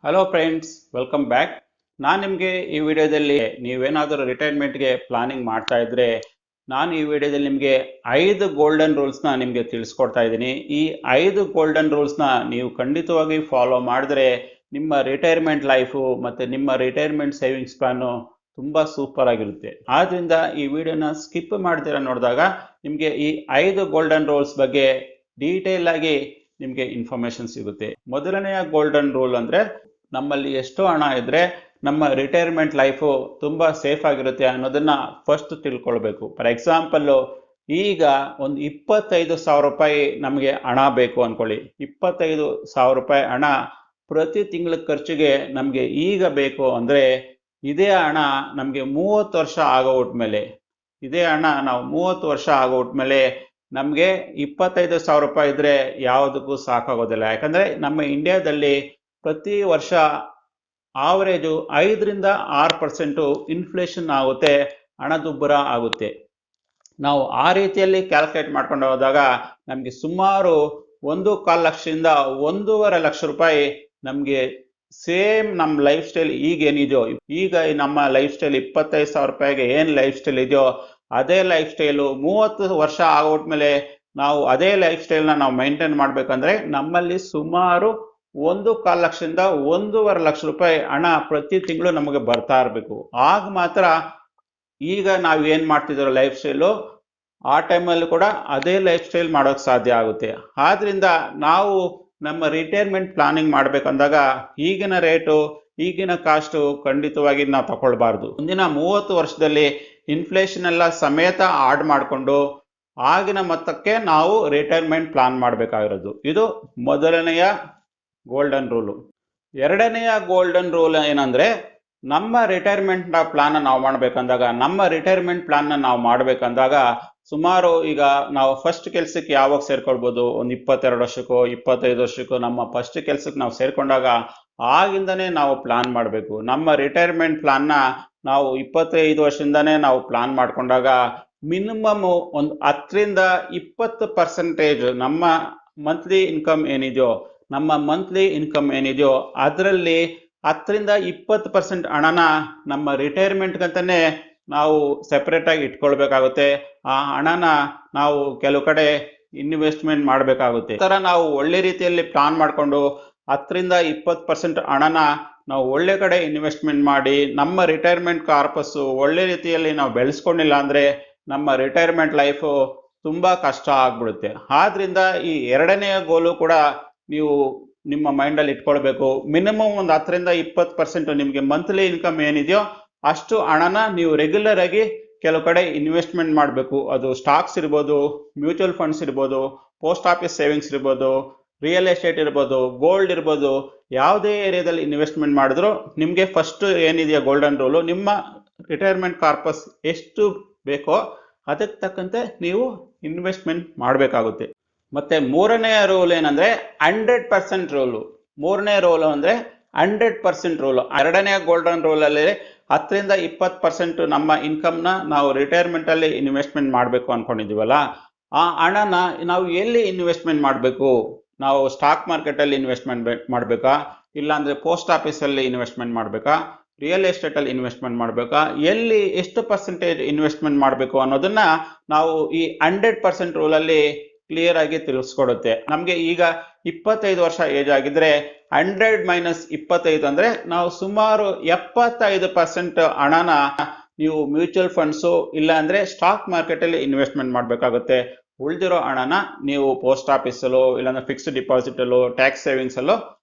Hello friends, welcome back. ನಾನು ನಿಮಗೆ ಈ ವಿಡಿಯೋದಲ್ಲಿ ನೀವೇನಾದರೂ ರಿಟೈರ್ಮೆಂಟ್ಗೆ ಪ್ಲಾನಿಂಗ್ ಮಾಡ್ತಾ ಇದ್ರೆ ನಾನು ಈ ವಿಡಿಯೋದಲ್ಲಿ ನಿಮಗೆ 5 ಗೋಲ್ಡನ್ ರೂಲ್ಸ್ನ ನಿಮಗೆ ತಿಳಿಸ್ಕೊಡ್ತಾ ಇದ್ದೀನಿ. ಈ 5 ಗೋಲ್ಡನ್ ರೂಲ್ಸ್ನ ನೀವು ಖಂಡಿತವಾಗಿ ಫಾಲೋ ಮಾಡಿದ್ರೆ ನಿಮ್ಮ ರಿಟೈರ್ಮೆಂಟ್ ಲೈಫು ಮತ್ತು ನಿಮ್ಮ ರಿಟೈರ್ಮೆಂಟ್ ಸೇವಿಂಗ್ಸ್ ಪ್ಲಾನು ತುಂಬ ಸೂಪರ್ ಆಗಿರುತ್ತೆ. ಆದ್ದರಿಂದ ಈ ವಿಡಿಯೋನ ಸ್ಕಿಪ್ ಮಾಡ್ತೀರಾ ನೋಡಿದಾಗ ನಿಮಗೆ ಈ 5 ಗೋಲ್ಡನ್ ರೂಲ್ಸ್ ಬಗ್ಗೆ ಡೀಟೇಲ್ ಆಗಿ ನಿಮಗೆ ಇನ್ಫಾರ್ಮೇಶನ್ ಸಿಗುತ್ತೆ. ಮೊದಲನೆಯ ಗೋಲ್ಡನ್ ರೂಲ್ ಅಂದರೆ ನಮ್ಮಲ್ಲಿ ಎಷ್ಟು ಹಣ ಇದ್ರೆ ನಮ್ಮ ರಿಟೈರ್ಮೆಂಟ್ ಲೈಫು ತುಂಬ ಸೇಫ್ ಆಗಿರುತ್ತೆ ಅನ್ನೋದನ್ನ ಫಸ್ಟ್ ತಿಳ್ಕೊಳ್ಬೇಕು. ಫಾರ್ ಎಕ್ಸಾಂಪಲ್, ಈಗ ಒಂದು 25,000 ರೂಪಾಯಿ ನಮಗೆ ಹಣ ಬೇಕು ಅಂದ್ಕೊಳ್ಳಿ. 25,000 ರೂಪಾಯಿ ಹಣ ಪ್ರತಿ ತಿಂಗಳ ಖರ್ಚಿಗೆ ನಮಗೆ ಈಗ ಬೇಕು ಅಂದರೆ ಇದೇ ಹಣ ನಮಗೆ 30 ವರ್ಷ ಆಗೋಟ್ಮೇಲೆ ನಾವು 30 ವರ್ಷ ಆಗೋಟ್ಮೇಲೆ ನಮಗೆ 25,000 ರೂಪಾಯಿ ಇದ್ರೆ ಯಾವುದಕ್ಕೂ ಸಾಕಾಗೋದಿಲ್ಲ. ಯಾಕಂದರೆ ನಮ್ಮ ಇಂಡಿಯಾದಲ್ಲಿ ಪ್ರತಿ ವರ್ಷ ಆವರೇಜು 5-6% ಇನ್ಫ್ಲೇಷನ್ ಆಗುತ್ತೆ, ಹಣದುಬ್ಬರ ಆಗುತ್ತೆ. ನಾವು ಆ ರೀತಿಯಲ್ಲಿ ಕ್ಯಾಲ್ಕುಲೇಟ್ ಮಾಡ್ಕೊಂಡು ಹೋದಾಗ ನಮಗೆ ಸುಮಾರು 1.25 ಲಕ್ಷದಿಂದ 1.5 ಲಕ್ಷ ರೂಪಾಯಿ ನಮಗೆ ಸೇಮ್ ನಮ್ಮ ಲೈಫ್ ಸ್ಟೈಲ್ ಈಗೇನಿದೆಯೋ, ಈಗ ನಮ್ಮ ಲೈಫ್ ಸ್ಟೈಲ್ 25,000 ರೂಪಾಯಿಗೆ ಏನು ಲೈಫ್ ಸ್ಟೈಲ್ ಇದೆಯೋ ಅದೇ ಲೈಫ್ ಸ್ಟೈಲು 30 ವರ್ಷ ಆಗೋಟ್ಮೇಲೆ ನಾವು ಅದೇ ಲೈಫ್ ಸ್ಟೈಲ್ನ ನಾವು ಮೇಂಟೈನ್ ಮಾಡಬೇಕಂದ್ರೆ ನಮ್ಮಲ್ಲಿ ಸುಮಾರು 1.25 ಲಕ್ಷದಿಂದ 1.5 ಲಕ್ಷ ರೂಪಾಯಿ ಹಣ ಪ್ರತಿ ತಿಂಗಳು ನಮಗೆ ಬರ್ತಾ ಇರಬೇಕು. ಆಗ ಮಾತ್ರ ಈಗ ನಾವು ಏನು ಮಾಡ್ತಿದ್ದೀರೋ ಲೈಫ್ ಸ್ಟೈಲು ಆ ಟೈಮಲ್ಲಿ ಕೂಡ ಅದೇ ಲೈಫ್ ಸ್ಟೈಲ್ ಮಾಡೋಕ್ಕೆ ಸಾಧ್ಯ ಆಗುತ್ತೆ. ಆದ್ರಿಂದ ನಾವು ನಮ್ಮ ರಿಟೈರ್ಮೆಂಟ್ ಪ್ಲಾನಿಂಗ್ ಮಾಡ್ಬೇಕಂದಾಗ ಈಗಿನ ರೇಟು, ಈಗಿನ ಕಾಸ್ಟು ಖಂಡಿತವಾಗಿ ನಾವು ತಗೊಳ್ಬಾರ್ದು. ಮುಂದಿನ 30 ವರ್ಷದಲ್ಲಿ ಇನ್ಫ್ಲೇಷನ್ ಎಲ್ಲ ಸಮೇತ ಆಡ್ ಮಾಡಿಕೊಂಡು ಆಗಿನ ಮೊತ್ತಕ್ಕೆ ನಾವು ರಿಟೈರ್ಮೆಂಟ್ ಪ್ಲಾನ್ ಮಾಡಬೇಕಾಗಿರೋದು. ಇದು ಮೊದಲನೆಯ ಗೋಲ್ಡನ್ ರೂಲು. ಎರಡನೆಯ ಗೋಲ್ಡನ್ ರೂಲ್ ಏನಂದ್ರೆ, ನಮ್ಮ ರಿಟೈರ್ಮೆಂಟ್ ಪ್ಲಾನ್ ನಾವು ಮಾಡಬೇಕಂದಾಗ ಸುಮಾರು ಈಗ ನಾವು ಫಸ್ಟ್ ಕೆಲಸಕ್ಕೆ ಯಾವಾಗ ಸೇರ್ಕೊಳ್ಬೋದು, ಒಂದು 22 ವರ್ಷಕ್ಕೋ 25 ವರ್ಷಕ್ಕೋ ನಮ್ಮ ಫಸ್ಟ್ ಕೆಲಸಕ್ಕೆ ನಾವು ಸೇರ್ಕೊಂಡಾಗ ಆಗಿಂದನೇ ನಾವು ಪ್ಲಾನ್ ಮಾಡಬೇಕು. ನಮ್ಮ ರಿಟೈರ್ಮೆಂಟ್ ಪ್ಲಾನ್ನ ನಾವು 25 ವರ್ಷದಿಂದನೇ ನಾವು ಪ್ಲಾನ್ ಮಾಡ್ಕೊಂಡಾಗ ಮಿನಿಮಮ್ ಒಂದು 10-20% ನಮ್ಮ ಮಂತ್ಲಿ ಇನ್ಕಮ್ ಏನಿದೆಯೋ ಅದರಲ್ಲಿ 10-20% ಹಣನ ನಮ್ಮ ರಿಟೈರ್ಮೆಂಟ್ಗಂತಾನೆ ನಾವು ಸೆಪರೇಟ್ ಆಗಿ ಇಟ್ಕೊಳ್ಬೇಕಾಗುತ್ತೆ. ಆ ಹಣನ ನಾವು ಕೆಲವು ಕಡೆ ಇನ್ವೆಸ್ಟ್ಮೆಂಟ್ ಮಾಡಬೇಕಾಗುತ್ತೆ. ಈ ಥರ ನಾವು ಒಳ್ಳೆ ರೀತಿಯಲ್ಲಿ ಪ್ಲಾನ್ ಮಾಡಿಕೊಂಡು 10-20% ಹಣನ ನಾವು ಒಳ್ಳೆ ಕಡೆ ಇನ್ವೆಸ್ಟ್ಮೆಂಟ್ ಮಾಡಿ ನಮ್ಮ ರಿಟೈರ್ಮೆಂಟ್ ಕಾರ್ಪಸ್ಸು ಒಳ್ಳೆ ರೀತಿಯಲ್ಲಿ ನಾವು ಬೆಳೆಸ್ಕೊಂಡಿಲ್ಲ ಅಂದರೆ ನಮ್ಮ ರಿಟೈರ್ಮೆಂಟ್ ಲೈಫು ತುಂಬ ಕಷ್ಟ ಆಗ್ಬಿಡುತ್ತೆ. ಆದ್ರಿಂದ ಈ ಎರಡನೆಯ ಗೋಲು ಕೂಡ ನೀವು ನಿಮ್ಮ ಮೈಂಡಲ್ಲಿ ಇಟ್ಕೊಳ್ಬೇಕು. ಮಿನಿಮಮ್ ಒಂದು 10-20% ನಿಮಗೆ ಮಂತ್ಲಿ ಇನ್ಕಮ್ ಏನಿದೆಯೋ ಅಷ್ಟು ಹಣನ ನೀವು ರೆಗ್ಯುಲರ್ ಆಗಿ ಕೆಲವು ಕಡೆ ಇನ್ವೆಸ್ಟ್ಮೆಂಟ್ ಮಾಡಬೇಕು. ಅದು ಸ್ಟಾಕ್ಸ್ ಇರ್ಬೋದು, ಮ್ಯೂಚುವಲ್ ಫಂಡ್ಸ್ ಇರ್ಬೋದು, ಪೋಸ್ಟ್ ಆಫೀಸ್ ಸೇವಿಂಗ್ಸ್ ಇರ್ಬೋದು, ರಿಯಲ್ ಎಸ್ಟೇಟ್ ಇರ್ಬೋದು, ಗೋಲ್ಡ್ ಇರ್ಬೋದು. ಯಾವುದೇ ಏರಿಯಾದಲ್ಲಿ ಇನ್ವೆಸ್ಟ್ಮೆಂಟ್ ಮಾಡಿದ್ರು ನಿಮಗೆ ಫಸ್ಟ್ ಏನಿದೆಯೋ ಗೋಲ್ಡನ್ ರೂಲು, ನಿಮ್ಮ ರಿಟೈರ್ಮೆಂಟ್ ಕಾರ್ಪಸ್ ಎಷ್ಟು ಬೇಕೋ ಅದಕ್ಕೆ ತಕ್ಕಂತೆ ನೀವು ಇನ್ವೆಸ್ಟ್ಮೆಂಟ್ ಮಾಡಬೇಕಾಗುತ್ತೆ. ಮತ್ತೆ ಮೂರನೆಯ ರೂಲ್ ಏನಂದ್ರೆ 100% ರೂಲು. ಮೂರನೇ ರೂಲು ಅಂದ್ರೆ 100% ರೂಲು. ಎರಡನೆಯ ಗೋಲ್ಡನ್ ರೂಲಲ್ಲಿ 10-20% ನಮ್ಮ ಇನ್ಕಮ್ನ ನಾವು ರಿಟೈರ್ಮೆಂಟ್ ಅಲ್ಲಿ ಇನ್ವೆಸ್ಟ್ಮೆಂಟ್ ಮಾಡಬೇಕು ಅನ್ಕೊಂಡಿದೀವಲ್ಲ, ಆ ಹಣನ ನಾವು ಎಲ್ಲಿ ಇನ್ವೆಸ್ಟ್ಮೆಂಟ್ ಮಾಡಬೇಕು? ನಾವು ಸ್ಟಾಕ್ ಮಾರ್ಕೆಟ್ ಅಲ್ಲಿ ಇನ್ವೆಸ್ಟ್ಮೆಂಟ್ ಮಾಡಬೇಕಾ, ಇಲ್ಲಾಂದ್ರೆ ಪೋಸ್ಟ್ ಆಫೀಸಲ್ಲಿ ಇನ್ವೆಸ್ಟ್ಮೆಂಟ್ ಮಾಡಬೇಕಾ, ರಿಯಲ್ ಎಸ್ಟೇಟ್ ಅಲ್ಲಿ ಇನ್ವೆಸ್ಟ್ಮೆಂಟ್ ಮಾಡಬೇಕಾ, ಎಲ್ಲಿ ಎಷ್ಟು ಪರ್ಸೆಂಟೇಜ್ ಇನ್ವೆಸ್ಟ್ಮೆಂಟ್ ಮಾಡಬೇಕು ಅನ್ನೋದನ್ನ ನಾವು ಈ 100% ರೂಲಲ್ಲಿ ಕ್ಲಿಯರ್ ಆಗಿ ತಿಳಿಸ್ಕೊಡುತ್ತೆ. ನಮಗೆ ಈಗ 25 ವರ್ಷ ಏಜ್ ಆಗಿದ್ರೆ 100 - 25 ಅಂದ್ರೆ ನಾವು ಸುಮಾರು 75% ಹಣನ ನೀವು ಮ್ಯೂಚುವಲ್ ಫಂಡ್ಸು ಇಲ್ಲ ಅಂದ್ರೆ ಸ್ಟಾಕ್ ಮಾರ್ಕೆಟ್ ಅಲ್ಲಿ ಇನ್ವೆಸ್ಟ್ಮೆಂಟ್ ಮಾಡಬೇಕಾಗುತ್ತೆ. ಉಳಿದಿರೋ ಹಣನ ನೀವು ಪೋಸ್ಟ್ ಆಫೀಸಲ್ಲೋ ಇಲ್ಲಾಂದ್ರೆ ಫಿಕ್ಸ್ಡ್ ಡಿಪಾಸಿಟ್ ಅಲ್ಲೋ ಟ್ಯಾಕ್ಸ್ ಸೇವಿಂಗ್ಸ್ ಅಲ್ಲೋ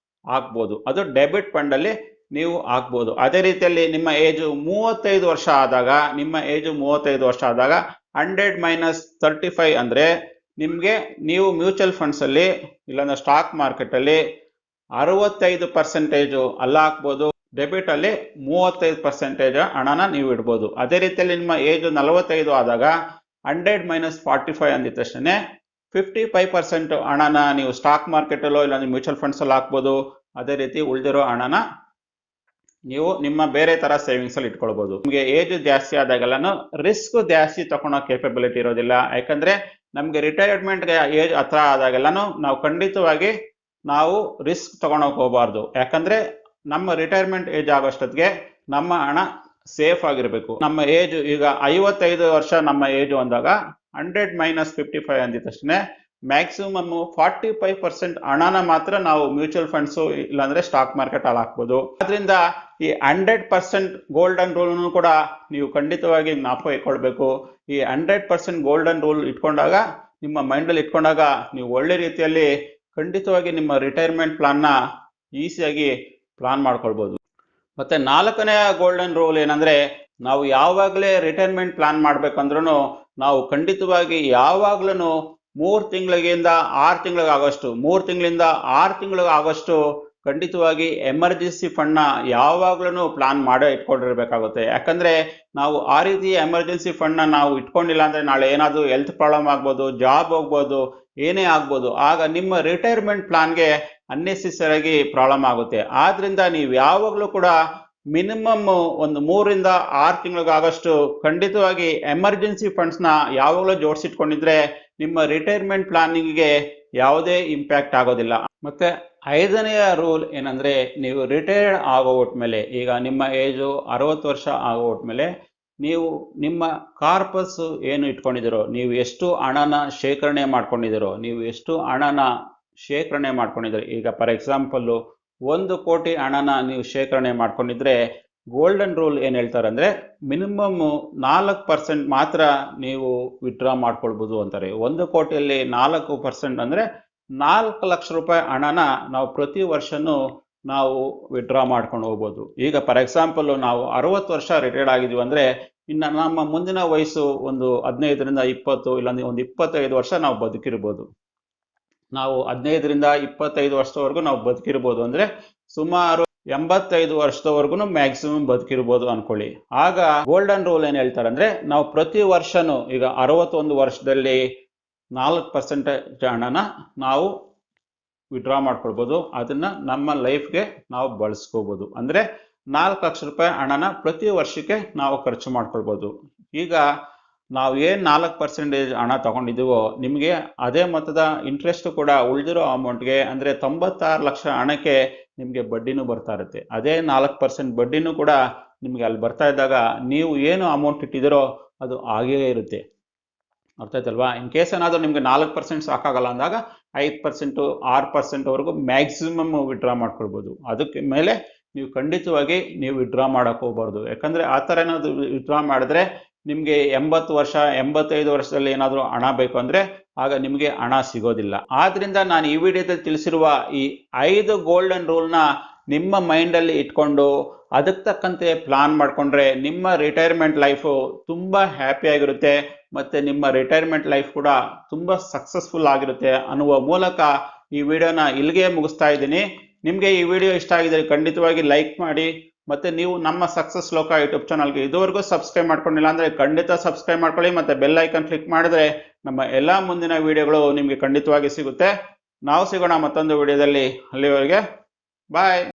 ಹಾಕ್ಬೋದು. ಅದು ಡೆಬಿಟ್ ಫಂಡ್ ಅಲ್ಲಿ ನೀವು ಹಾಕ್ಬೋದು. ಅದೇ ರೀತಿಯಲ್ಲಿ ನಿಮ್ಮ ಏಜು 35 ವರ್ಷ ಆದಾಗ 100 - 35 ಅಂದ್ರೆ ನಿಮಗೆ ನೀವು ಮ್ಯೂಚುವಲ್ ಫಂಡ್ಸ್ ಅಲ್ಲಿ ಇಲ್ಲಾಂದ್ರೆ ಸ್ಟಾಕ್ ಮಾರ್ಕೆಟ್ ಅಲ್ಲಿ 65% ಅಲ್ಲ ಹಾಕ್ಬೋದು, ಡೆಬಿಟ್ ಅಲ್ಲಿ 35% ಹಣನ ನೀವು ಇಡ್ಬೋದು. ಅದೇ ರೀತಿಯಲ್ಲಿ ನಿಮ್ಮ ಏಜ್ 45 ಆದಾಗ 100 - 45 ಅಂದಿದ ತಕ್ಷಣ 55% ಹಣನ ನೀವು ಸ್ಟಾಕ್ ಮಾರ್ಕೆಟ್ ಅಲ್ಲೋ ಇಲ್ಲಾಂದ್ರೆ ಮ್ಯೂಚುವಲ್ ಫಂಡ್ಸ್ ಅಲ್ಲಿ ಹಾಕ್ಬೋದು. ಅದೇ ರೀತಿ ಉಳಿದಿರೋ ಹಣನ ನೀವು ನಿಮ್ಮ ಬೇರೆ ತರ ಸೇವಿಂಗ್ಸ್ ಅಲ್ಲಿ ಇಟ್ಕೊಳ್ಬಹುದು. ನಿಮಗೆ ಏಜ್ ಜಾಸ್ತಿ ಆದಾಗೆಲ್ಲಾನು ರಿಸ್ಕ್ ಜಾಸ್ತಿ ತಗೊಳ್ಳೋ ಕೇಪಬಿಲಿಟಿ ಇರೋದಿಲ್ಲ. ಯಾಕಂದ್ರೆ ನಮ್ಗೆ ರಿಟೈರ್ಮೆಂಟ್ಗೆ ಏಜ್ ಹತ್ರ ಆದಾಗೆಲ್ಲಾನು ನಾವು ಖಂಡಿತವಾಗಿ ನಾವು ರಿಸ್ಕ್ ತಗೊಳಕ್ ಹೋಗಬಾರ್ದು. ಯಾಕಂದ್ರೆ ನಮ್ಮ ರಿಟೈರ್ಮೆಂಟ್ ಏಜ್ ಆಗೋಷ್ಟೊತ್ತಿಗೆ ನಮ್ಮ ಹಣ ಸೇಫ್ ಆಗಿರಬೇಕು. ನಮ್ಮ ಏಜ್ ಈಗ 55 ವರ್ಷ ನಮ್ಮ ಏಜ್ ಅಂದಾಗ 100 ಮೈನಸ್ 55 ಅಂದಿದ ತಕ್ಷಣ ಮ್ಯಾಕ್ಸಿಮಮ್ 45% ಹಣನ ಮಾತ್ರ ನಾವು ಮ್ಯೂಚುವಲ್ ಫಂಡ್ಸ್ ಇಲ್ಲಾಂದ್ರೆ ಸ್ಟಾಕ್ ಮಾರ್ಕೆಟ್ ಅಲ್ಲಿ ಹಾಕ್ಬೋದು. ಅದರಿಂದ ಈ 100% ಗೋಲ್ಡನ್ ರೂಲ್ ಕೂಡ ನೀವು ಖಂಡಿತವಾಗಿ ಜ್ಞಾಪಕ ಇಟ್ಕೊಳ್ಬೇಕು. ಈ 100% ಗೋಲ್ಡನ್ ರೂಲ್ ಇಟ್ಕೊಂಡಾಗ ನಿಮ್ಮ ಮೈಂಡ್ ಅಲ್ಲಿ ಇಟ್ಕೊಂಡಾಗ ನೀವು ಒಳ್ಳೆ ರೀತಿಯಲ್ಲಿ ಖಂಡಿತವಾಗಿ ನಿಮ್ಮ ರಿಟೈರ್ಮೆಂಟ್ ಪ್ಲಾನ್ ನ ಈಸಿಯಾಗಿ ಪ್ಲಾನ್ ಮಾಡ್ಕೊಳ್ಬಹುದು. ಮತ್ತೆ 4ನೇ ಗೋಲ್ಡನ್ ರೂಲ್ ಏನಂದ್ರೆ, ನಾವು ಯಾವಾಗಲೇ ರಿಟೈರ್ಮೆಂಟ್ ಪ್ಲಾನ್ ಮಾಡ್ಬೇಕಂದ್ರೂ ನಾವು ಖಂಡಿತವಾಗಿ ಯಾವಾಗ್ಲೂ 3 ತಿಂಗಳಿಂದ 6 ತಿಂಗಳಿಗಾಗೋಷ್ಟು 3 ತಿಂಗಳಿಂದ 6 ತಿಂಗಳಿಗಾಗೋಷ್ಟು ಖಂಡಿತವಾಗಿ ಎಮರ್ಜೆನ್ಸಿ ಫಂಡ್ ನ ಯಾವಾಗ್ಲೂ ಪ್ಲಾನ್ ಮಾಡೇ ಇಟ್ಕೊಂಡಿರ್ಬೇಕಾಗುತ್ತೆ. ಯಾಕಂದ್ರೆ ನಾವು ಆ ರೀತಿ ಎಮರ್ಜೆನ್ಸಿ ಫಂಡ್ ನ ನಾವು ಇಟ್ಕೊಂಡಿಲ್ಲ ಅಂದ್ರೆ ನಾಳೆ ಏನಾದ್ರು ಹೆಲ್ತ್ ಪ್ರಾಬ್ಲಮ್ ಆಗ್ಬೋದು, ಜಾಬ್ ಹೋಗ್ಬೋದು, ಏನೇ ಆಗ್ಬೋದು, ಆಗ ನಿಮ್ಮ ರಿಟೈರ್ಮೆಂಟ್ ಪ್ಲಾನ್ಗೆ ಅನ್ನೆಸೆಸರಿ ಪ್ರಾಬ್ಲಮ್ ಆಗುತ್ತೆ. ಆದ್ರಿಂದ ನೀವು ಯಾವಾಗಲೂ ಕೂಡ ಮಿನಿಮಮ್ ಒಂದು 3 ರಿಂದ 6 ತಿಂಗಳಿಗಾಗಷ್ಟು ಖಂಡಿತವಾಗಿ ಎಮರ್ಜೆನ್ಸಿ ಫಂಡ್ಸ್ ನ ಯಾವಾಗಲೂ ಜೋಡಿಸಿಟ್ಕೊಂಡಿದ್ರೆ ನಿಮ್ಮ ರಿಟೈರ್ಮೆಂಟ್ ಪ್ಲಾನಿಂಗ್ಗೆ ಯಾವುದೇ ಇಂಪ್ಯಾಕ್ಟ್ ಆಗೋದಿಲ್ಲ. ಮತ್ತೆ 5ನೆಯ ರೂಲ್ ಏನಂದ್ರೆ, ನೀವು ರಿಟೈರ್ಡ್ ಆಗೋಟ್ಮೇಲೆ, ಈಗ ನಿಮ್ಮ ಏಜು 60 ವರ್ಷ ಆಗೋಟ್ಮೇಲೆ ನೀವು ನಿಮ್ಮ ಕಾರ್ಪಸ್ ಏನು ಇಟ್ಕೊಂಡಿದ್ದೀರೋ, ನೀವು ಎಷ್ಟು ಹಣನ ಶೇಖರಣೆ ಮಾಡ್ಕೊಂಡಿದ್ದೀರೋ, ನೀವು ಎಷ್ಟು ಹಣನ ಶೇಖರಣೆ ಮಾಡ್ಕೊಂಡಿದ್ದೀರಿ, ಈಗ ಫಾರ್ ಎಕ್ಸಾಂಪಲ್ 1 ಕೋಟಿ ಹಣನ ನೀವು ಶೇಖರಣೆ ಮಾಡ್ಕೊಂಡಿದ್ರೆ ಗೋಲ್ಡನ್ ರೂಲ್ ಏನ್ ಹೇಳ್ತಾರೆ ಅಂದ್ರೆ, ಮಿನಿಮಮ್ 4% ಮಾತ್ರ ನೀವು ವಿತ್ಡ್ರಾ ಮಾಡ್ಕೊಳ್ಬಹುದು ಅಂತಾರೆ. 1 ಕೋಟಿಯಲ್ಲಿ 4% ಅಂದ್ರೆ 4 ಲಕ್ಷ ರೂಪಾಯಿ ಹಣನ ನಾವು ಪ್ರತಿ ವರ್ಷನೂ ನಾವು ವಿತ್ಡ್ರಾ ಮಾಡ್ಕೊಂಡು ಹೋಗ್ಬೋದು. ಈಗ ಫಾರ್ ಎಕ್ಸಾಂಪಲ್ ನಾವು 60 ವರ್ಷ ರಿಟೈರ್ಡ್ ಆಗಿದ್ವಿ ಅಂದ್ರೆ ಇನ್ನು ನಮ್ಮ ಮುಂದಿನ ವಯಸ್ಸು ಒಂದು 15 ರಿಂದ 20 ಇಲ್ಲಾಂದ್ರೆ ಒಂದು 25 ವರ್ಷ ನಾವು ಬದುಕಿರ್ಬೋದು. ನಾವು 15 ರಿಂದ 25 ವರ್ಷದವರೆಗೂ ನಾವು ಬದುಕಿರ್ಬೋದು ಅಂದ್ರೆ ಸುಮಾರು 85 ವರ್ಷದವರೆಗೂ ಮ್ಯಾಕ್ಸಿಮಮ್ ಬದುಕಿರ್ಬೋದು ಅನ್ಕೊಳ್ಳಿ. ಆಗ ಗೋಲ್ಡನ್ ರೂಲ್ ಏನ್ ಹೇಳ್ತಾರೆ ಅಂದ್ರೆ, ನಾವು ಪ್ರತಿ ವರ್ಷನೂ ಈಗ 61 ವರ್ಷದಲ್ಲಿ 4% ಹಣನ ನಾವು ವಿಡ್ರಾ ಮಾಡ್ಕೊಳ್ಬೋದು. ಅದನ್ನ ನಮ್ಮ ಲೈಫ್ಗೆ ನಾವು ಬಳಸ್ಕೋಬಹುದು. ಅಂದ್ರೆ 4 ಲಕ್ಷ ರೂಪಾಯಿ ಹಣನ ಪ್ರತಿ ವರ್ಷಕ್ಕೆ ನಾವು ಖರ್ಚು ಮಾಡ್ಕೊಳ್ಬೋದು. ಈಗ ನಾವು ಏನ್ 4% ಹಣ ತಗೊಂಡಿದ್ದೀವೋ ನಿಮಗೆ ಅದೇ ಮೊತ್ತದ ಇಂಟ್ರೆಸ್ಟ್ ಕೂಡ ಉಳಿದಿರೋ ಅಮೌಂಟ್ಗೆ ಅಂದ್ರೆ 96 ಲಕ್ಷ ಹಣಕ್ಕೆ ನಿಮಗೆ ಬಡ್ಡಿನೂ ಬರ್ತಾ ಇರುತ್ತೆ. ಅದೇ 4% ಬಡ್ಡಿನೂ ಕೂಡ ನಿಮ್ಗೆ ಅಲ್ಲಿ ಬರ್ತಾ ಇದ್ದಾಗ ನೀವು ಏನು ಅಮೌಂಟ್ ಇಟ್ಟಿದ್ದೀರೋ ಅದು ಹಾಗೇ ಇರುತ್ತೆ. ಅರ್ಥ ಆಯ್ತಲ್ವಾ? ಇನ್ ಕೇಸ್ ಏನಾದರೂ ನಿಮ್ಗೆ 4% ಸಾಕಾಗಲ್ಲ ಅಂದಾಗ 5% 6% ವರೆಗೂ ಮ್ಯಾಕ್ಸಿಮಮ್ ವಿಡ್ರಾ ಮಾಡ್ಕೊಳ್ಬೋದು. ಅದಕ್ಕೆ ಮೇಲೆ ನೀವು ಖಂಡಿತವಾಗಿ ನೀವು ವಿಡ್ರಾ ಮಾಡಕ್ ಹೋಗ್ಬಾರ್ದು. ಯಾಕಂದ್ರೆ ಆ ಥರ ಏನಾದ್ರು ವಿಡ್ರಾ ಮಾಡಿದ್ರೆ ನಿಮ್ಗೆ 80 ವರ್ಷ 85 ವರ್ಷದಲ್ಲಿ ಏನಾದರೂ ಹಣ ಬೇಕು ಅಂದ್ರೆ ಆಗ ನಿಮಗೆ ಹಣ ಸಿಗೋದಿಲ್ಲ. ಆದ್ರಿಂದ ನಾನು ಈ ವಿಡಿಯೋದಲ್ಲಿ ತಿಳಿಸಿರುವ ಈ 5 ಗೋಲ್ಡನ್ ರೂಲ್ನ ನಿಮ್ಮ ಮೈಂಡ್ ಅಲ್ಲಿ ಇಟ್ಕೊಂಡು ಅದಕ್ಕೆ ತಕ್ಕಂತೆ ಪ್ಲಾನ್ ಮಾಡ್ಕೊಂಡ್ರೆ ನಿಮ್ಮ ರಿಟೈರ್ಮೆಂಟ್ ಲೈಫು ತುಂಬಾ ಹ್ಯಾಪಿ ಆಗಿರುತ್ತೆ. ಮತ್ತೆ ನಿಮ್ಮ ರಿಟೈರ್ಮೆಂಟ್ ಲೈಫ್ ಕೂಡ ತುಂಬಾ ಸಕ್ಸಸ್ಫುಲ್ ಆಗಿರುತ್ತೆ ಅನ್ನುವ ಮೂಲಕ ಈ ವಿಡಿಯೋನ ಇಲ್ಲಿಗೆ ಮುಗಿಸ್ತಾ ಇದ್ದೀನಿ. ನಿಮಗೆ ಈ ವಿಡಿಯೋ ಇಷ್ಟ ಆಗಿದ್ರೆ ಖಂಡಿತವಾಗಿ ಲೈಕ್ ಮಾಡಿ. ಮತ್ತೆ ನೀವು ನಮ್ಮ ಸಕ್ಸಸ್ ಲೋಕ ಯೂಟ್ಯೂಬ್ ಚಾನಲ್ಗೆ ಇದುವರೆಗೂ ಸಬ್ಸ್ಕ್ರೈಬ್ ಮಾಡ್ಕೊಂಡಿಲ್ಲ ಅಂದ್ರೆ ಖಂಡಿತ ಸಬ್ಸ್ಕ್ರೈಬ್ ಮಾಡ್ಕೊಳ್ಳಿ. ಮತ್ತೆ ಬೆಲ್ ಐಕನ್ ಕ್ಲಿಕ್ ಮಾಡಿದ್ರೆ ನಮ್ಮ ಎಲ್ಲಾ ಮುಂದಿನ ವಿಡಿಯೋಗಳು ನಿಮಗೆ ಖಂಡಿತವಾಗಿ ಸಿಗುತ್ತೆ. ನಾವು ಸಿಗೋಣ ಮತ್ತೊಂದು ವಿಡಿಯೋದಲ್ಲಿ. ಅಲ್ಲಿವರೆಗೆ ಬಾಯ್.